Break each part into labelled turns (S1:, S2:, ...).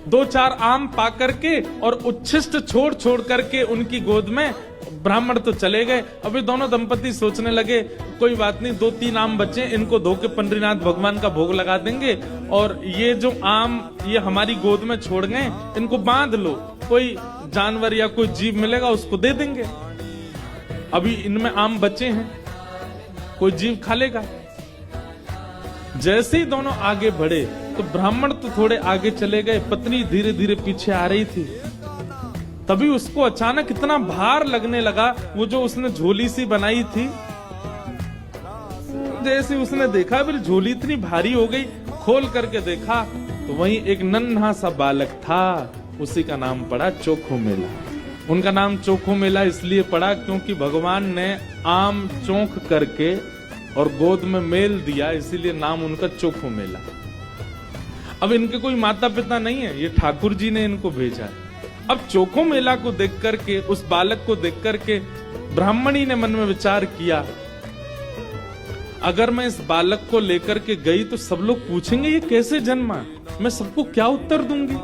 S1: दो चार आम पा करके और उच्छिष्ट छोड़ छोड़ करके उनकी गोद में ब्राह्मण तो चले गए। अभी दोनों दंपति सोचने लगे कोई बात नहीं, दो तीन आम बचे, इनको धो के पंडरीनाथ भगवान का भोग लगा देंगे, और ये जो आम ये हमारी गोद में छोड़ गए इनको बांध लो, कोई जानवर या कोई जीव मिलेगा उसको दे देंगे, अभी इनमें आम बचे हैं, कोई जीव खा लेगा। जैसे ही दोनों आगे बढ़े तो ब्राह्मण तो थोड़े आगे चले गए, पत्नी धीरे धीरे पीछे आ रही थी। तभी उसको अचानक इतना भार लगने लगा, वो जो उसने झोली सी बनाई थी, जैसे उसने देखा फिर झोली इतनी भारी हो गई, खोल करके देखा तो वहीं एक नन्हा सा बालक था, उसी का नाम पड़ा चोखो मेला। उनका नाम चोखो मेला इसलिए पड़ा क्योंकि भगवान ने आम चोख करके और गोद में मेल दिया, इसीलिए नाम उनका चोखो मेला। अब इनके कोई माता पिता नहीं है, ये ठाकुर जी ने इनको भेजा है। अब चोखो मेला को देख करके, उस बालक को देख करके ब्राह्मणी ने मन में विचार किया, अगर मैं इस बालक को लेकर के गई तो सब लोग पूछेंगे ये कैसे जन्मा, मैं सबको क्या उत्तर दूंगी,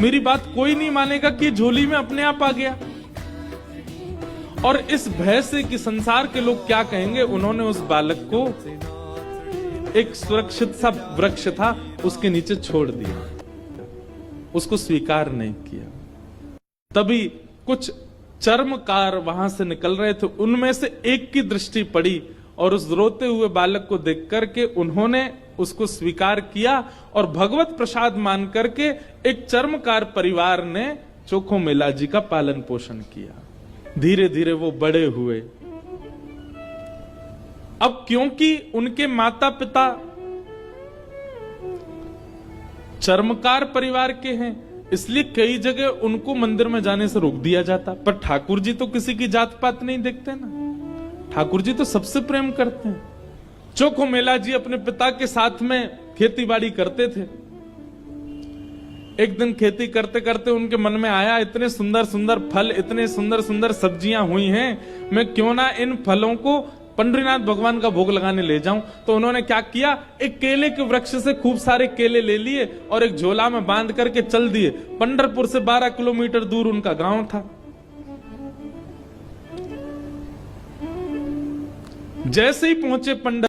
S1: मेरी बात कोई नहीं मानेगा कि झोली में अपने आप आ गया। और इस भय से कि संसार के लोग क्या कहेंगे, उन्होंने उस बालक को एक सुरक्षित सा वृक्ष था उसके नीचे छोड़ दिया, उसको स्वीकार नहीं किया। तभी कुछ चर्मकार वहां से निकल रहे थे, उनमें से एक की दृष्टि पड़ी और उस रोते हुए बालक को देख करके उन्होंने उसको स्वीकार किया, और भगवत प्रसाद मान करके एक चर्मकार परिवार ने चोखो मेला जी का पालन पोषण किया। धीरे धीरे वो बड़े हुए। अब क्योंकि उनके माता पिता चर्मकार परिवार के हैं, इसलिए कई जगह उनको मंदिर में जाने से रोक दिया जाता। पर ठाकुर जी तो किसी की जात पात नहीं देखते ना, ठाकुर जी तो सबसे प्रेम करते हैं। चोखो मेला जी अपने पिता के साथ में खेती बाड़ी करते थे। एक दिन खेती करते करते उनके मन में आया, इतने सुंदर सुंदर फल, इतने सुंदर सुंदर सब्जियां हुई हैं, मैं क्यों ना इन फलों को पंडरीनाथ भगवान का भोग लगाने ले जाऊं। तो उन्होंने क्या किया, एक केले के वृक्ष से खूब सारे केले ले लिए और एक झोला में बांध करके चल दिए। पंढरपुर से 12 किलोमीटर दूर उनका गांव था। जैसे ही पहुंचे पंडर